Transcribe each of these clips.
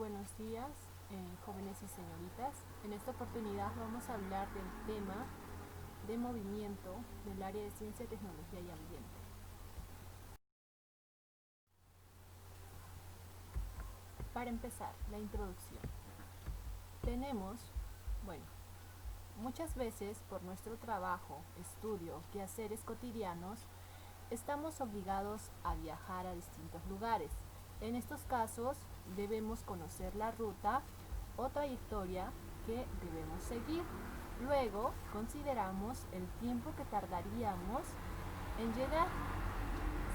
buenos días, jóvenes y señoritas. En esta oportunidad vamos a hablar del tema de movimiento del área de ciencia, tecnología y ambiente. Para empezar, la introducción. Tenemos, muchas veces por nuestro trabajo, estudio, quehaceres cotidianos, estamos obligados a viajar a distintos lugares. En estos casos debemos conocer la ruta o trayectoria que debemos seguir. Luego consideramos el tiempo que tardaríamos en llegar.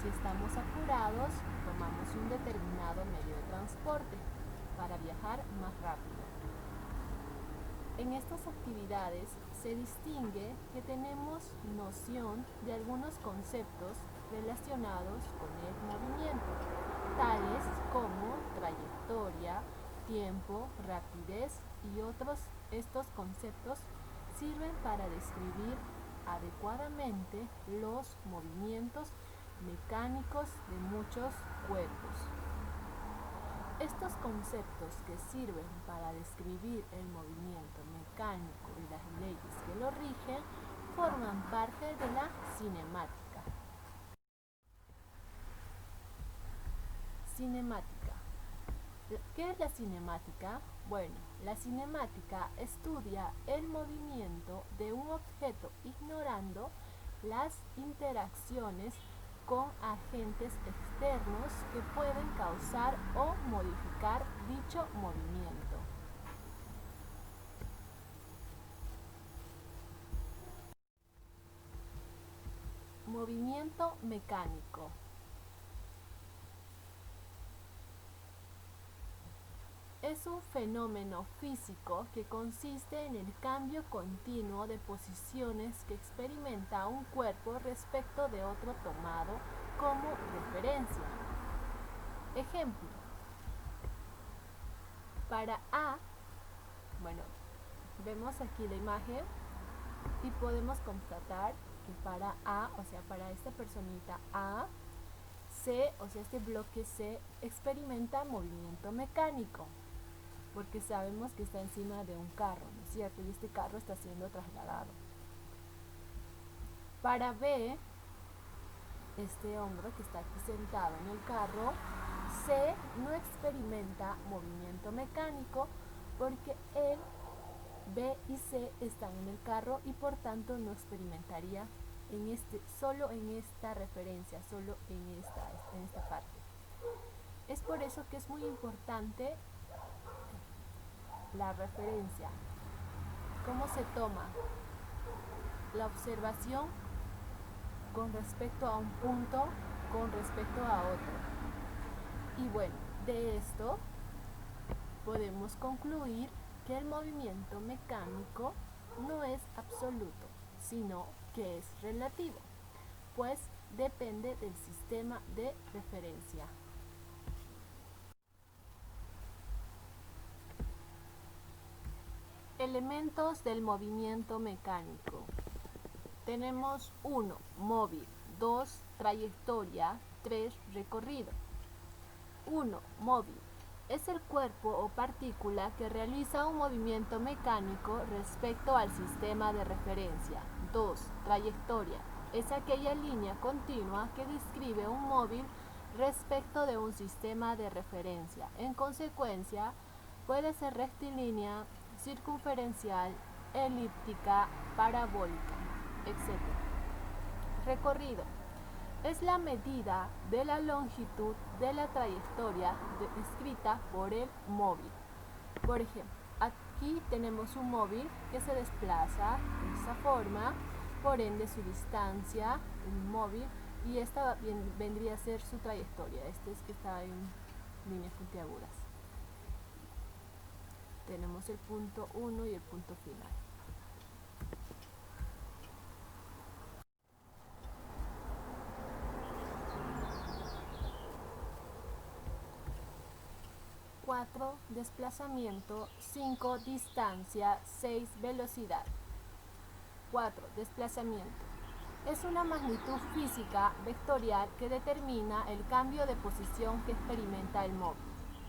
Si estamos apurados, tomamos un determinado medio de transporte para viajar más rápido. En estas actividades se distingue que tenemos noción de algunos conceptos relacionados con el movimiento, tales como trayectoria, tiempo, rapidez y otros. Estos conceptos sirven para describir adecuadamente los movimientos mecánicos de muchos cuerpos. Estos conceptos que sirven para describir el movimiento mecánico y las leyes que lo rigen forman parte de la cinemática. Cinemática. ¿Qué es la cinemática? Bueno, la cinemática estudia el movimiento de un objeto ignorando las interacciones con agentes externos que pueden causar o modificar dicho movimiento. Movimiento mecánico. Es un fenómeno físico que consiste en el cambio continuo de posiciones que experimenta un cuerpo respecto de otro tomado como referencia. Ejemplo, para A, vemos aquí la imagen y podemos constatar que para A, o sea, para esta personita A, C, o sea, este bloque C, experimenta movimiento mecánico, porque sabemos que está encima de un carro, ¿no es cierto? Y este carro está siendo trasladado. Para B, este hombre que está aquí sentado en el carro, C no experimenta movimiento mecánico porque él, B y C están en el carro y por tanto no experimentaría solo en esta referencia, solo en esta parte. Es por eso que es muy importante la referencia, cómo se toma la observación con respecto a un punto, con respecto a otro. Y bueno, de esto podemos concluir que el movimiento mecánico no es absoluto, sino que es relativo, pues depende del sistema de referencia. Elementos del movimiento mecánico. Tenemos 1, móvil, 2, trayectoria, 3, recorrido. 1, móvil. Es el cuerpo o partícula que realiza un movimiento mecánico respecto al sistema de referencia. 2, trayectoria. Es aquella línea continua que describe un móvil respecto de un sistema de referencia. En consecuencia, puede ser rectilínea, circunferencial, elíptica, parabólica, etc. Recorrido. Es la medida de la longitud de la trayectoria descrita por el móvil. Por ejemplo, aquí tenemos un móvil que se desplaza de esa forma, por ende su distancia, el móvil, y esta vendría a ser su trayectoria. Este es que está en líneas puntiagudas. Tenemos el punto 1 y el punto final. (4) Desplazamiento. 5. Distancia. 6. Velocidad. 4. Desplazamiento. Es una magnitud física vectorial que determina el cambio de posición que experimenta el móvil.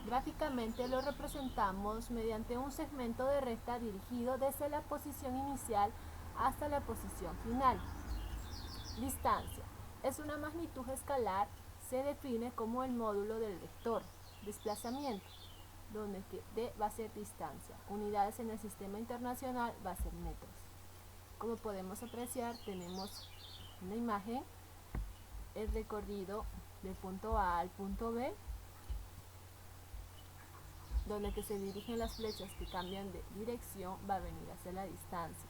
Gráficamente lo representamos mediante un segmento de recta dirigido desde la posición inicial hasta la posición final. Distancia. Es una magnitud escalar, se define como el módulo del vector. Desplazamiento, donde D va a ser distancia. Unidades en el sistema internacional va a ser metros. Como podemos apreciar, tenemos en la imagen el recorrido del punto A al punto B, donde que se dirigen las flechas que cambian de dirección va a venir hacia la distancia.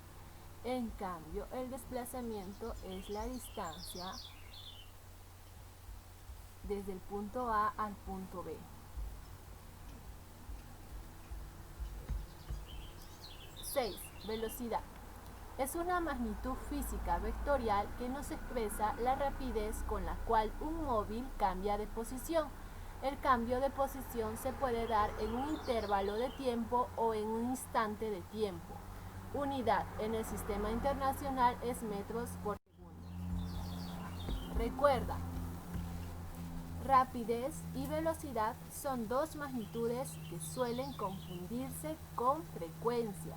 En cambio, el desplazamiento es la distancia desde el punto A al punto B. 6. Velocidad. Es una magnitud física vectorial que nos expresa la rapidez con la cual un móvil cambia de posición. El cambio de posición se puede dar en un intervalo de tiempo o en un instante de tiempo. Unidad en el sistema internacional es metros por segundo. Recuerda, rapidez y velocidad son dos magnitudes que suelen confundirse con frecuencia.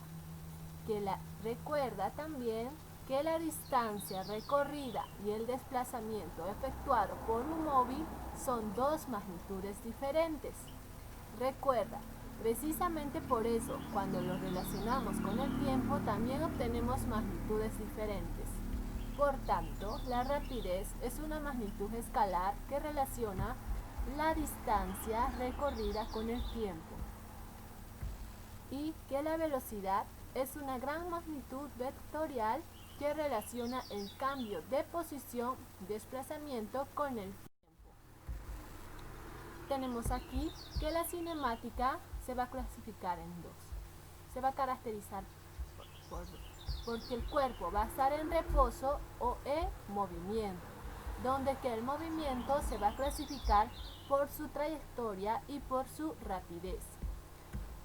Recuerda también que la distancia recorrida y el desplazamiento efectuado por un móvil son dos magnitudes diferentes. Recuerda, precisamente por eso, cuando lo relacionamos con el tiempo, también obtenemos magnitudes diferentes. Por tanto, la rapidez es una magnitud escalar que relaciona la distancia recorrida con el tiempo, y que la velocidad es una gran magnitud vectorial que relaciona el cambio de posición, desplazamiento con el tiempo. Tenemos aquí que la cinemática se va a clasificar en dos. Se va a caracterizar porque el cuerpo va a estar en reposo o en movimiento, donde que el movimiento se va a clasificar por su trayectoria y por su rapidez.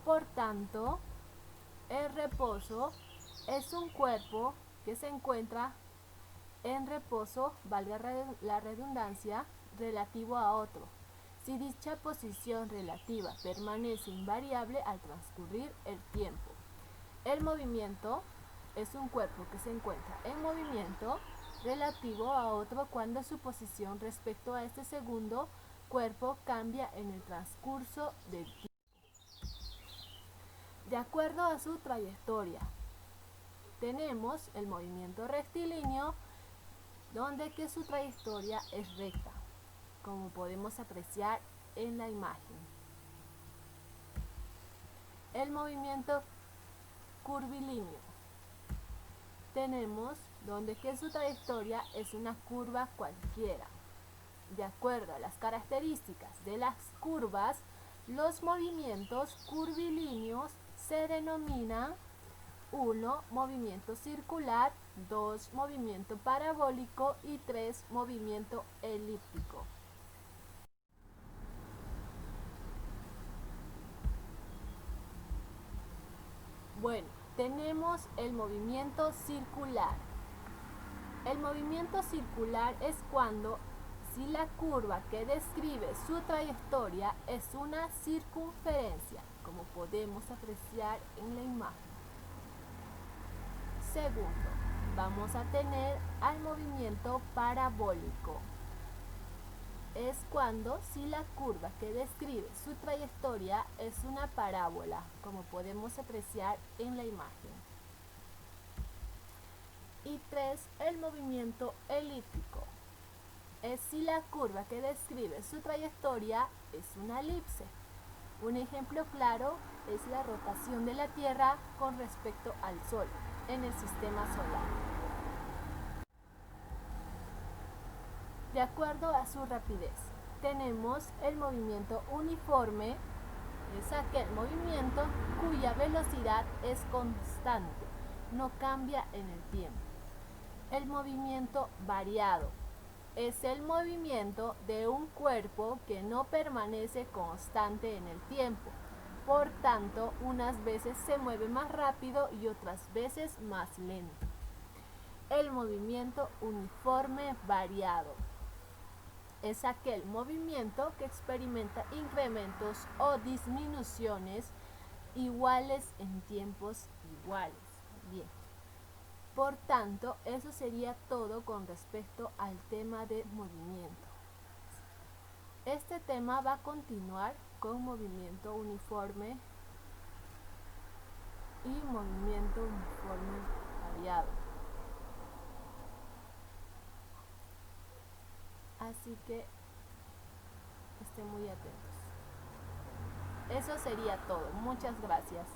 Por tanto, el reposo es un cuerpo que se encuentra en reposo, valga la redundancia, relativo a otro, si dicha posición relativa permanece invariable al transcurrir el tiempo. El movimiento es un cuerpo que se encuentra en movimiento relativo a otro cuando su posición respecto a este segundo cuerpo cambia en el transcurso del tiempo, de acuerdo a su trayectoria. Tenemos el movimiento rectilíneo, donde que su trayectoria es recta, como podemos apreciar en la imagen. El movimiento curvilíneo, tenemos donde que su trayectoria es una curva cualquiera. De acuerdo a las características de las curvas, los movimientos curvilíneos se denominan 1. Movimiento circular, 2. Movimiento parabólico y 3. Movimiento elíptico. Bueno, tenemos el movimiento circular. El movimiento circular es cuando si la curva que describe su trayectoria es una circunferencia, como podemos apreciar en la imagen. Segundo, vamos a tener al movimiento parabólico. Es cuando si la curva que describe su trayectoria es una parábola, como podemos apreciar en la imagen. Y 3, el movimiento elíptico. Es si la curva que describe su trayectoria es una elipse. Un ejemplo claro es la rotación de la Tierra con respecto al Sol en el sistema solar. De acuerdo a su rapidez, tenemos el movimiento uniforme, es aquel movimiento cuya velocidad es constante, no cambia en el tiempo. El movimiento variado es el movimiento de un cuerpo que no permanece constante en el tiempo. Por tanto, unas veces se mueve más rápido y otras veces más lento. El movimiento uniforme variado es aquel movimiento que experimenta incrementos o disminuciones iguales en tiempos iguales. Bien. Por tanto, eso sería todo con respecto al tema de movimiento. Este tema va a continuar con movimiento uniforme y movimiento uniforme variado. Así que estén muy atentos. Eso sería todo. Muchas gracias.